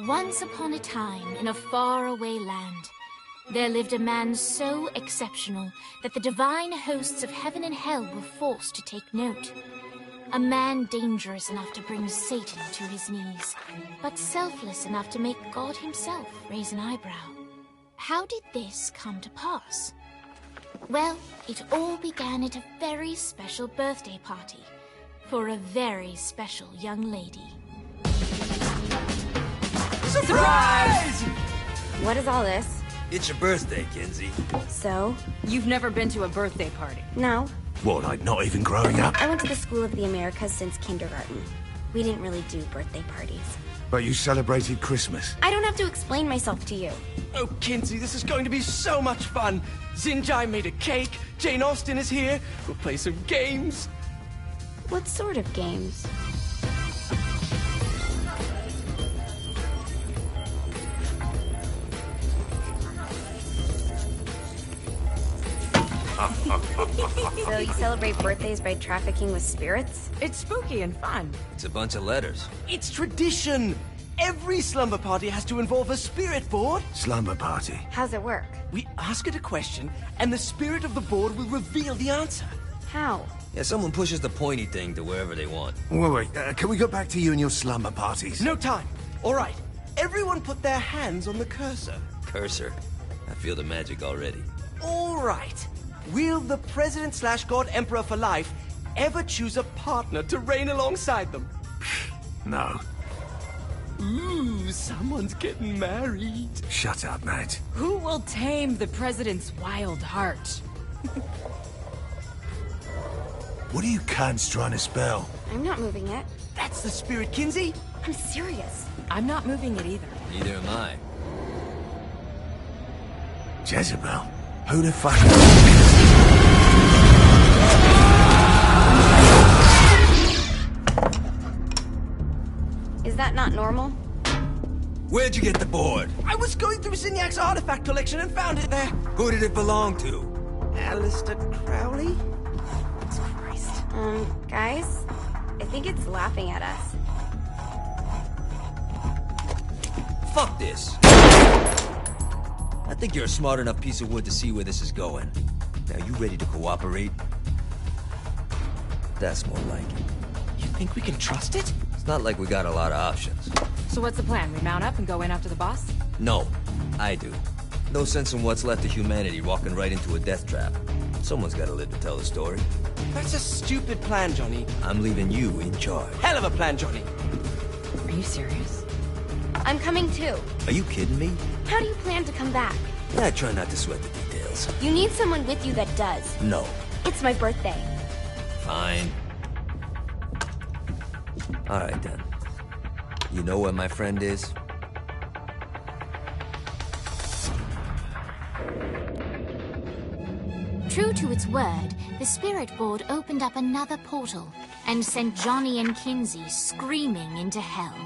Once upon a time, in a faraway land, there lived a man so exceptional that the divine hosts of heaven and hell were forced to take note. A man dangerous enough to bring Satan to his knees, but selfless enough to make God himself raise an eyebrow. How did this come to pass? Well, it all began at a very special birthday party for a very special young lady. Surprise! What is all this? It's your birthday, Kinsey. So? You've never been to a birthday party? No. What, like not even growing up? I went to the School of the Americas since kindergarten. We didn't really do birthday parties. But you celebrated Christmas. I don't have to explain myself to you. Oh, Kinsey, this is going to be so much fun. Xinjai made a cake, Jane Austen is here, we'll play some games. What sort of games? So you celebrate birthdays by trafficking with spirits? It's spooky and fun. It's a bunch of letters. It's tradition. Every slumber party has to involve a spirit board. Slumber party. How's it work? We ask it a question, and the spirit of the board will reveal the answer. How? Yeah, someone pushes the pointy thing to wherever they want. Wait, can we go back to you and your slumber parties? No time. All right. Everyone put their hands on the cursor. Cursor. I feel the magic already. All right. Will the President/God Emperor for life ever choose a partner to reign alongside them? No. Ooh, someone's getting married. Shut up, Matt. Who will tame the president's wild heart? What are you cunts trying to spell? I'm not moving it. That's the spirit, Kinsey. I'm serious. I'm not moving it either. Neither am I. Jezebel? Who the fuck? Is that not normal? Where'd you get the board? I was going through Zinniac's artifact collection and found it there. Who did it belong to? Alistair Crowley? Christ. Guys? I think it's laughing at us. Fuck this. I think you're a smart enough piece of wood to see where this is going. Now, you ready to cooperate? That's more like it. You think we can trust it? It's not like we got a lot of options. So what's the plan? We mount up and go in after the boss? No, I do. No sense in what's left of humanity walking right into a death trap. Someone's gotta live to tell the story. That's a stupid plan, Johnny. I'm leaving you in charge. Hell of a plan, Johnny. Are you serious? I'm coming too. Are you kidding me? How do you plan to come back? I try not to sweat the details. You need someone with you that does. No. It's my birthday. Fine. Alright then. You know where my friend is? True to its word, the spirit board opened up another portal and sent Johnny and Kinsey screaming into hell.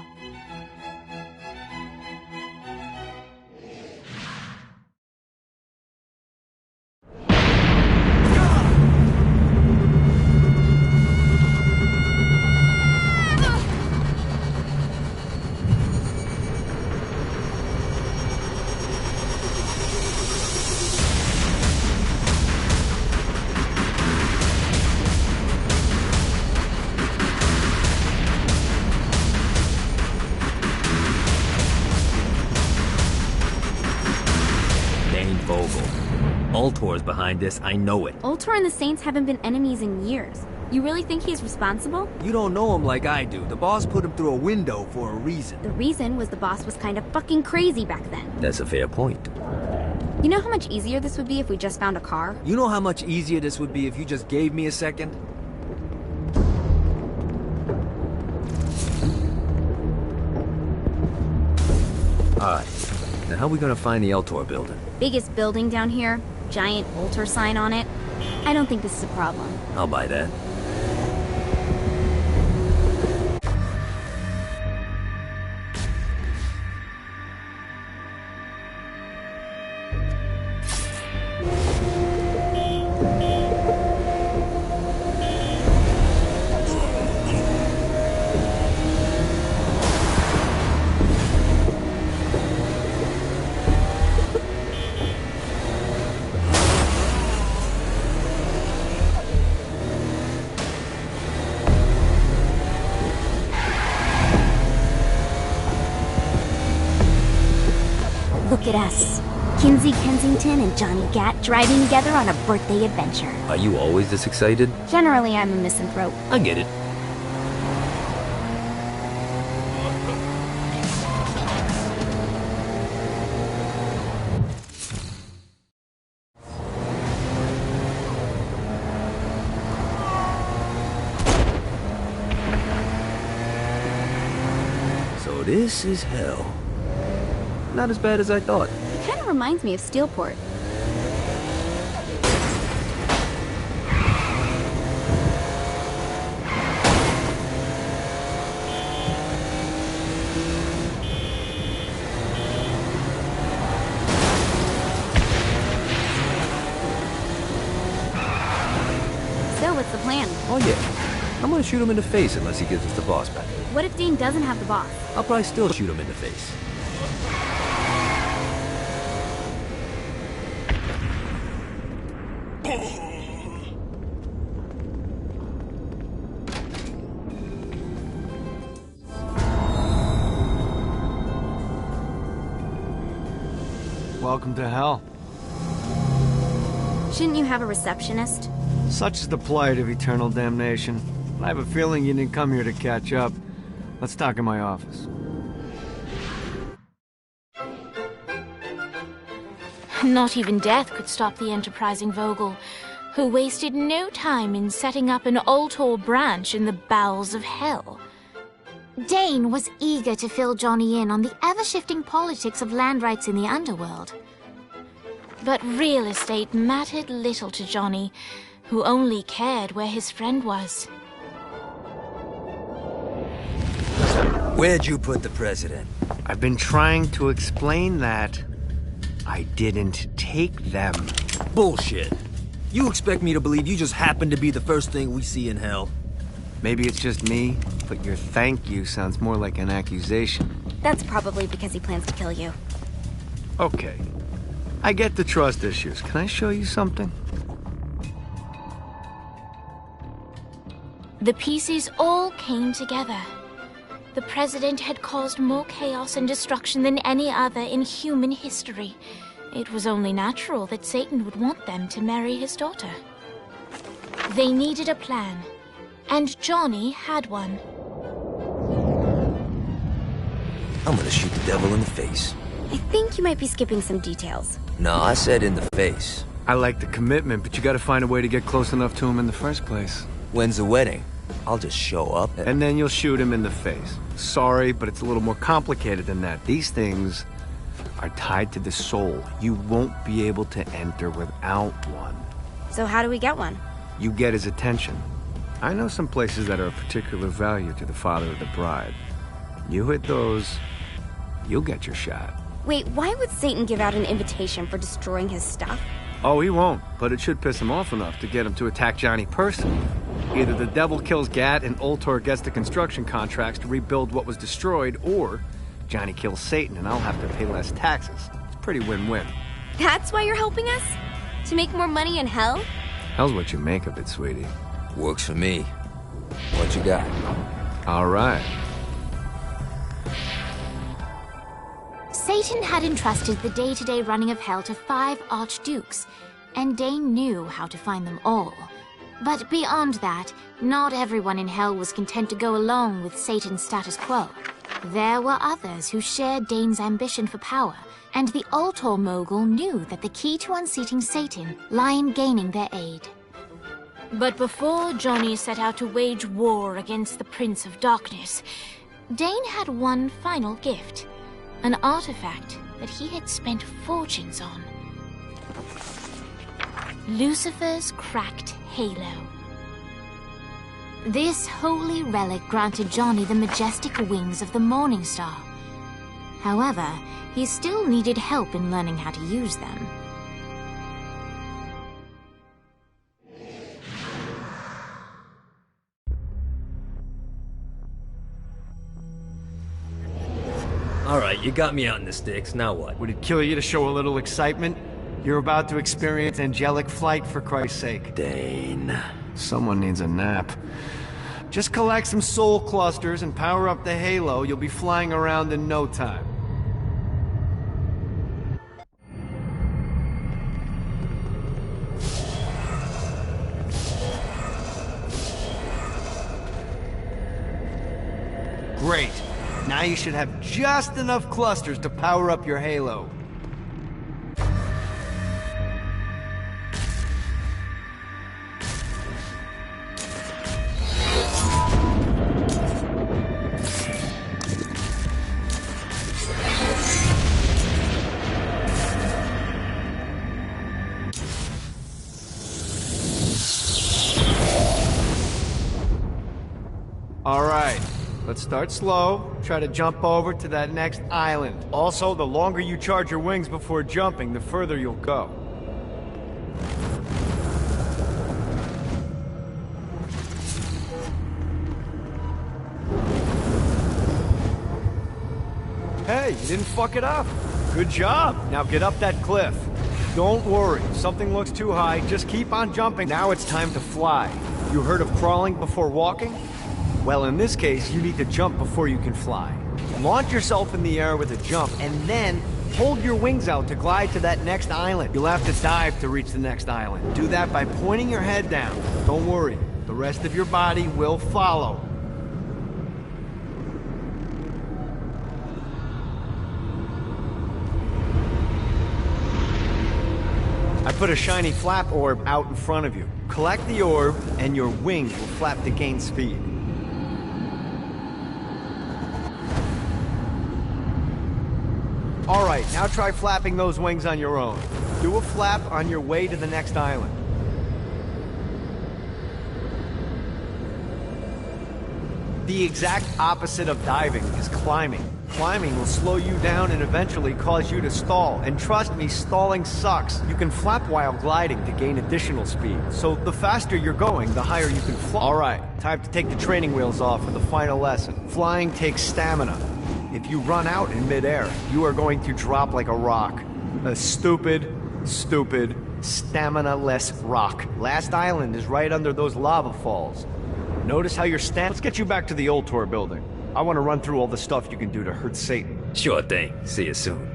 Ultor's behind this, I know it. Ultor and the Saints haven't been enemies in years. You really think he's responsible? You don't know him like I do. The boss put him through a window for a reason. The reason was the boss was kind of fucking crazy back then. That's a fair point. You know how much easier this would be if we just found a car? You know how much easier this would be if you just gave me a second? Alright, now how are we gonna find the Ultor building? Biggest building down here, giant Ultor sign on it. I don't think this is a problem. I'll buy that. Look at us. Kinsey Kensington and Johnny Gat driving together on a birthday adventure. Are you always this excited? Generally, I'm a misanthrope. I get it. So this is hell. Not as bad as I thought. It kind of reminds me of Steelport. So, what's the plan? Oh yeah. I'm gonna shoot him in the face unless he gives us the boss back. What if Dane doesn't have the boss? I'll probably still shoot him in the face. Welcome to hell. Shouldn't you have a receptionist? Such is the plight of eternal damnation. I have a feeling you didn't come here to catch up. Let's talk in my office. Not even death could stop the enterprising Vogel, who wasted no time in setting up an Ultor branch in the bowels of hell. Dane was eager to fill Johnny in on the ever-shifting politics of land rights in the underworld. But real estate mattered little to Johnny, who only cared where his friend was. Where'd you put the president? I've been trying to explain that. I didn't take them. Bullshit. You expect me to believe you just happened to be the first thing we see in hell? Maybe it's just me, but your thank you sounds more like an accusation. That's probably because he plans to kill you. Okay. I get the trust issues. Can I show you something? The pieces all came together. The president had caused more chaos and destruction than any other in human history. It was only natural that Satan would want them to marry his daughter. They needed a plan, and Johnny had one. I'm gonna shoot the devil in the face. I think you might be skipping some details. No, I said in the face. I like the commitment, but you gotta find a way to get close enough to him in the first place. When's the wedding? I'll just show up And then you'll shoot him in the face. Sorry, but it's a little more complicated than that. These things are tied to the soul. You won't be able to enter without one. So how do we get one? You get his attention. I know some places that are of particular value to the father of the bride. You hit those, you'll get your shot. Wait, why would Satan give out an invitation for destroying his stuff? Oh, he won't, but it should piss him off enough to get him to attack Johnny personally. Either the devil kills Gat and Ultor gets the construction contracts to rebuild what was destroyed, or Johnny kills Satan and I'll have to pay less taxes. It's pretty win-win. That's why you're helping us? To make more money in hell? Hell's what you make of it, sweetie. Works for me. What you got? All right. Satan had entrusted the day-to-day running of hell to 5 archdukes, and Dane knew how to find them all. But beyond that, not everyone in hell was content to go along with Satan's status quo. There were others who shared Dane's ambition for power, and the Ultor mogul knew that the key to unseating Satan lay in gaining their aid. But before Johnny set out to wage war against the Prince of Darkness, Dane had one final gift, an artifact that he had spent fortunes on. Lucifer's cracked halo. This holy relic granted Johnny the majestic wings of the Morning Star. However, he still needed help in learning how to use them. Alright, you got me out in the sticks, now what? Would it kill you to show a little excitement? You're about to experience angelic flight, for Christ's sake. Dane. Someone needs a nap. Just collect some soul clusters and power up the halo. You'll be flying around in no time. Great. Now you should have just enough clusters to power up your halo. Alright, let's start slow. Try to jump over to that next island. Also, the longer you charge your wings before jumping, the further you'll go. Hey, you didn't fuck it up. Good job. Now get up that cliff. Don't worry, if something looks too high, just keep on jumping. Now it's time to fly. You heard of crawling before walking? Well, in this case, you need to jump before you can fly. Launch yourself in the air with a jump, and then hold your wings out to glide to that next island. You'll have to dive to reach the next island. Do that by pointing your head down. Don't worry, the rest of your body will follow. I put a shiny flap orb out in front of you. Collect the orb, and your wings will flap to gain speed. Alright, now try flapping those wings on your own. Do a flap on your way to the next island. The exact opposite of diving is climbing. Climbing will slow you down and eventually cause you to stall. And trust me, stalling sucks. You can flap while gliding to gain additional speed. So the faster you're going, the higher you can fly. Alright, time to take the training wheels off for the final lesson. Flying takes stamina. If you run out in midair, you are going to drop like a rock. A stupid, stamina-less rock. Last island is right under those lava falls. Notice how you're Let's get you back to the old tour building. I want to run through all the stuff you can do to hurt Satan. Sure thing. See you soon.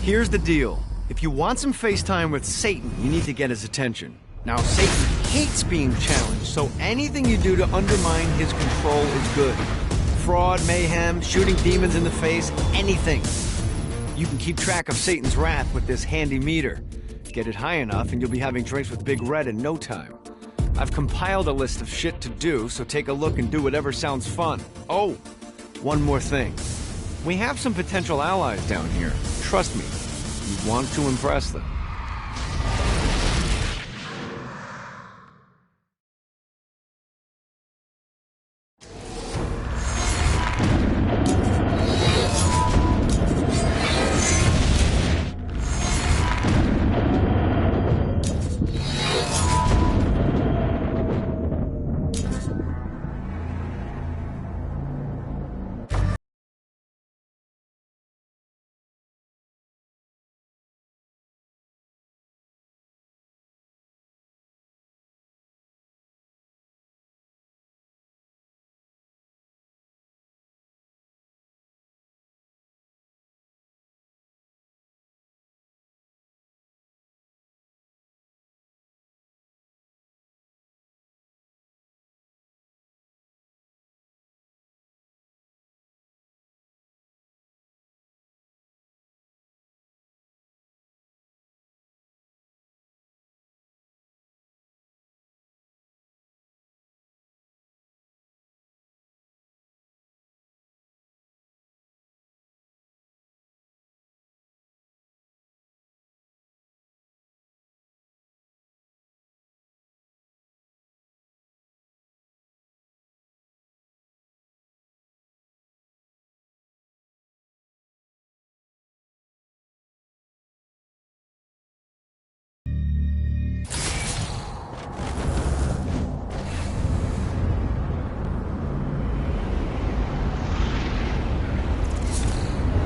Here's the deal. If you want some FaceTime with Satan, you need to get his attention. Now, Satan hates being challenged, so anything you do to undermine his control is good. Fraud, mayhem, shooting demons in the face, anything. You can keep track of Satan's wrath with this handy meter. Get it high enough and you'll be having drinks with Big Red in no time. I've compiled a list of shit to do, so take a look and do whatever sounds fun. Oh, one more thing. We have some potential allies down here. Trust me, you want to impress them.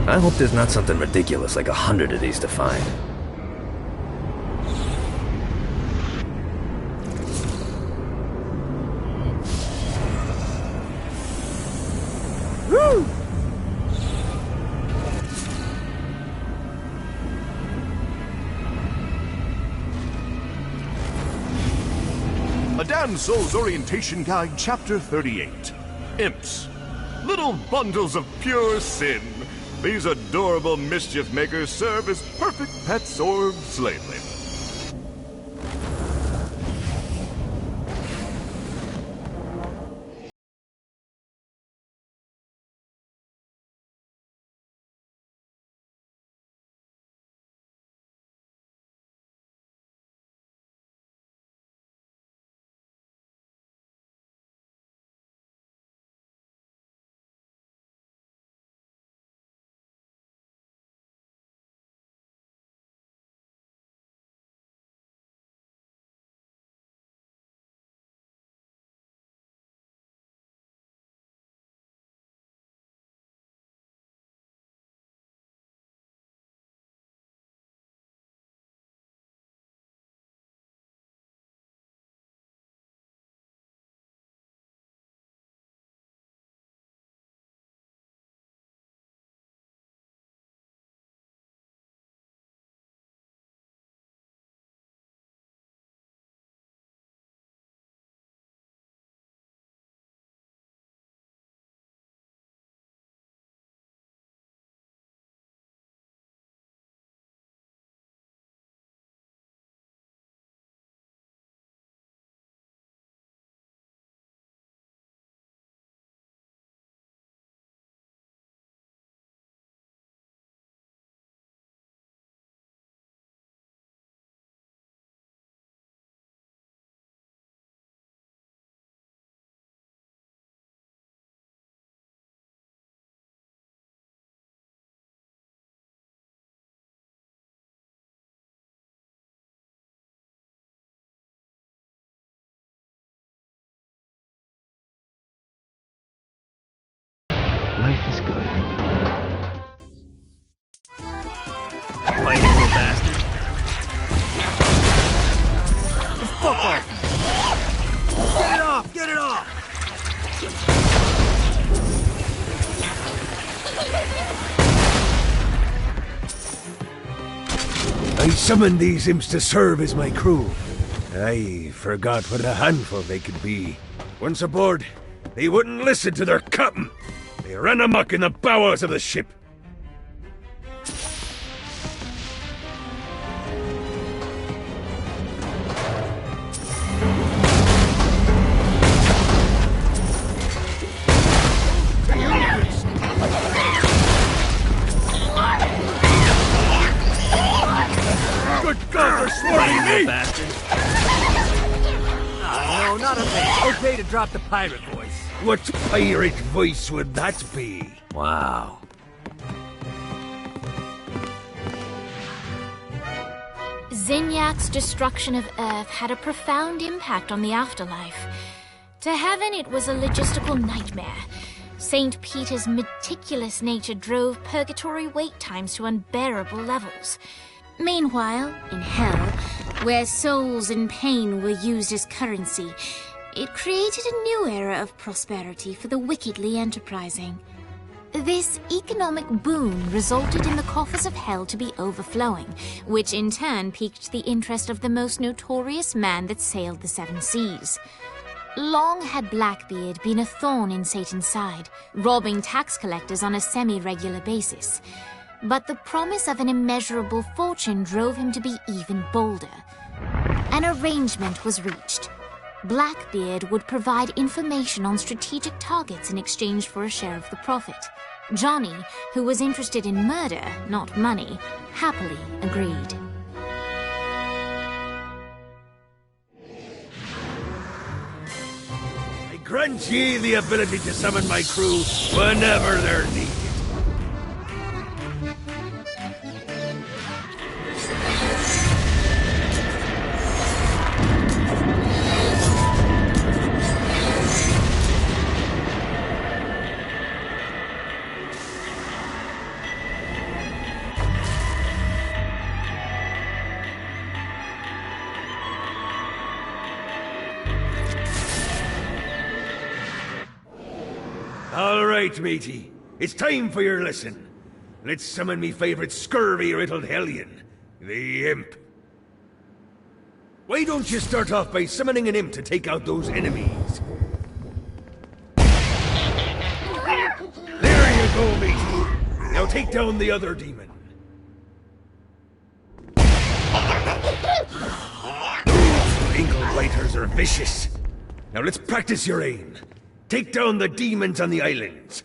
I hope there's not something ridiculous like 100 of these to find. Woo! A Dan Soul's Orientation Guide, Chapter 38. Imps. Little bundles of pure sin. These adorable mischief makers serve as perfect pets or slave labor. Life is good. Fight, little bastard. Fuck off! Get it off! Get it off! I summoned these imps to serve as my crew. I forgot what a handful they could be. Once aboard, they wouldn't listen to their captain. They ran amok in the bowels of the ship. Good God, they're swarming me! Bastard. No, not a thing. Okay to drop the pirate voice. What pirate voice would that be? Wow. Zinyak's destruction of Earth had a profound impact on the afterlife. To heaven, it was a logistical nightmare. St. Peter's meticulous nature drove purgatory wait times to unbearable levels. Meanwhile, in hell, where souls in pain were used as currency, it created a new era of prosperity for the wickedly enterprising. This economic boon resulted in the coffers of hell to be overflowing, which in turn piqued the interest of the most notorious man that sailed the seven seas. Long had Blackbeard been a thorn in Satan's side, robbing tax collectors on a semi-regular basis. But the promise of an immeasurable fortune drove him to be even bolder. An arrangement was reached. Blackbeard would provide information on strategic targets in exchange for a share of the profit. Johnny, who was interested in murder, not money, happily agreed. I grant ye the ability to summon my crew whenever they're needed. All right, matey. It's time for your lesson. Let's summon me favorite scurvy-riddled hellion, the Imp. Why don't you start off by summoning an imp to take out those enemies? There you go, matey. Now take down the other demon. Those ankle biters are vicious. Now let's practice your aim. Take down the demons on the islands.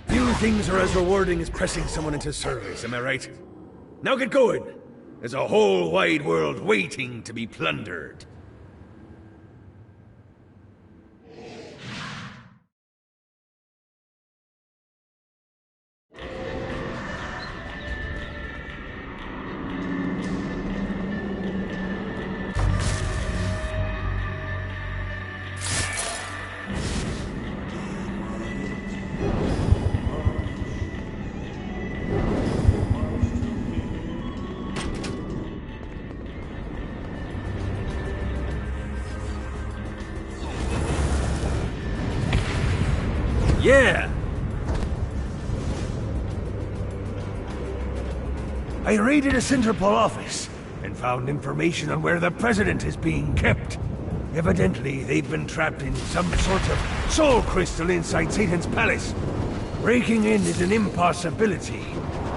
Few things are as rewarding as pressing someone into service, am I right? Now get going. There's a whole wide world waiting to be plundered. Yeah! I raided a Centerpol office and found information on where the president is being kept. Evidently, they've been trapped in some sort of soul crystal inside Satan's palace. Breaking in is an impossibility.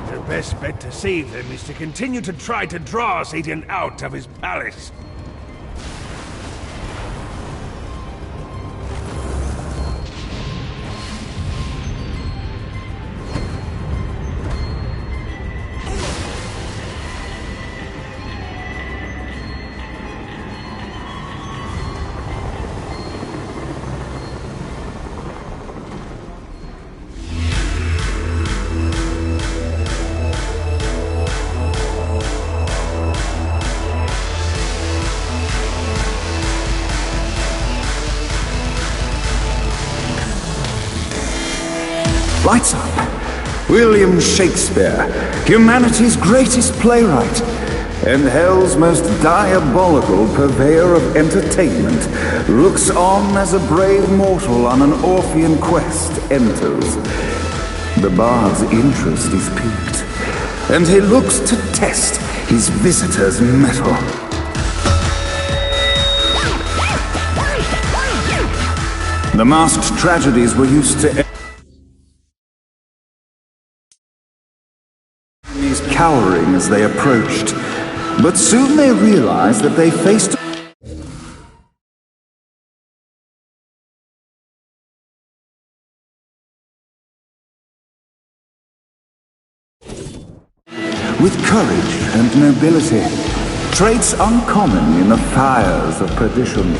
Their best bet to save them is to continue to try to draw Satan out of his palace. Lights up. William Shakespeare, humanity's greatest playwright, and hell's most diabolical purveyor of entertainment, looks on as a brave mortal on an Orphean quest enters. The bard's interest is piqued, and he looks to test his visitor's mettle. The masked tragedies were used to cowering as they approached, but soon they realized that they faced with courage and nobility, traits uncommon in the fires of perdition. Do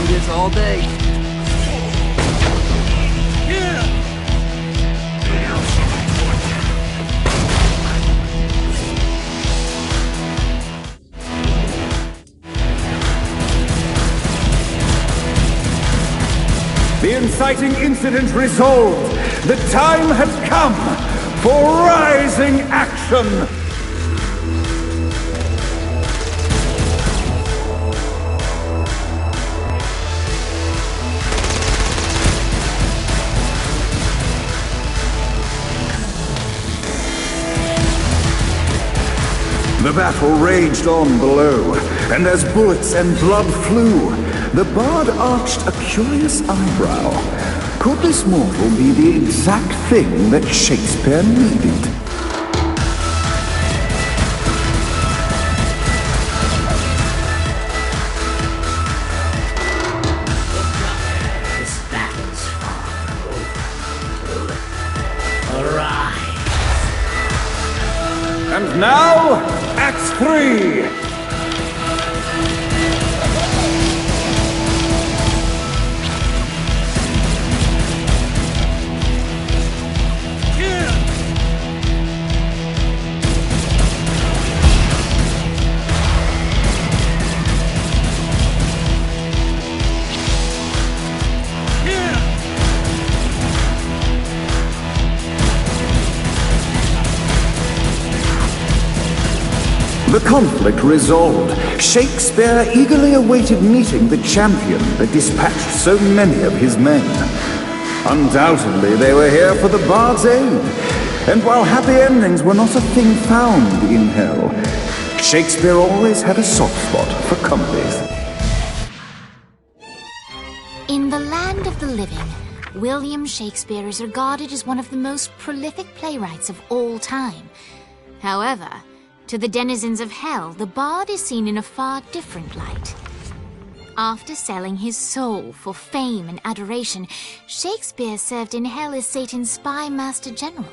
this all day. The inciting incident resolved. The time had come for rising action. The battle raged on below, and as bullets and blood flew, the bard arched a curious eyebrow. Could this mortal be the exact thing that Shakespeare needed? This battle's far from over. Arise! And now, Act 3! The conflict resolved, Shakespeare eagerly awaited meeting the champion that dispatched so many of his men. Undoubtedly, they were here for the bard's aid, and while happy endings were not a thing found in hell, Shakespeare always had a soft spot for comedies. In the land of the living, William Shakespeare is regarded as one of the most prolific playwrights of all time. However, to the denizens of hell, the bard is seen in a far different light. After selling his soul for fame and adoration, Shakespeare served in hell as Satan's spy master general.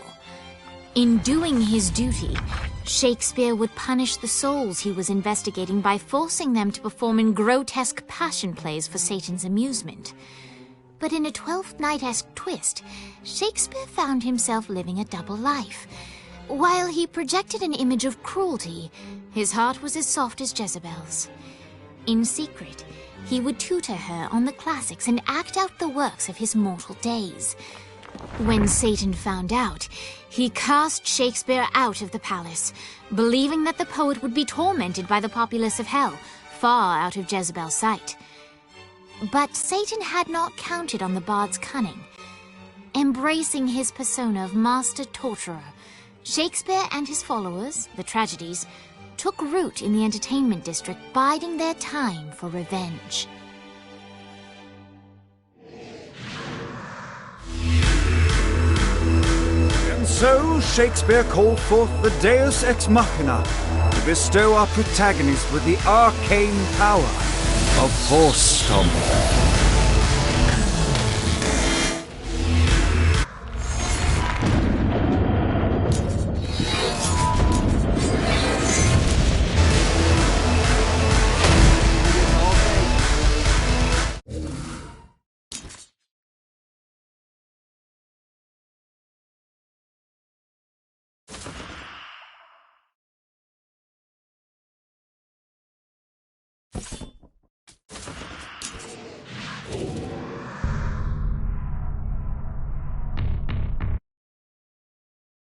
In doing his duty, Shakespeare would punish the souls he was investigating by forcing them to perform in grotesque passion plays for Satan's amusement. But in a Twelfth Night-esque twist, Shakespeare found himself living a double life. While he projected an image of cruelty, his heart was as soft as Jezebel's. In secret, he would tutor her on the classics and act out the works of his mortal days. When Satan found out, he cast Shakespeare out of the palace, believing that the poet would be tormented by the populace of hell, far out of Jezebel's sight. But Satan had not counted on the bard's cunning. Embracing his persona of master torturer, Shakespeare and his followers, the tragedies, took root in the entertainment district, biding their time for revenge. And so Shakespeare called forth the Deus Ex Machina to bestow our protagonist with the arcane power of Force Stomp. You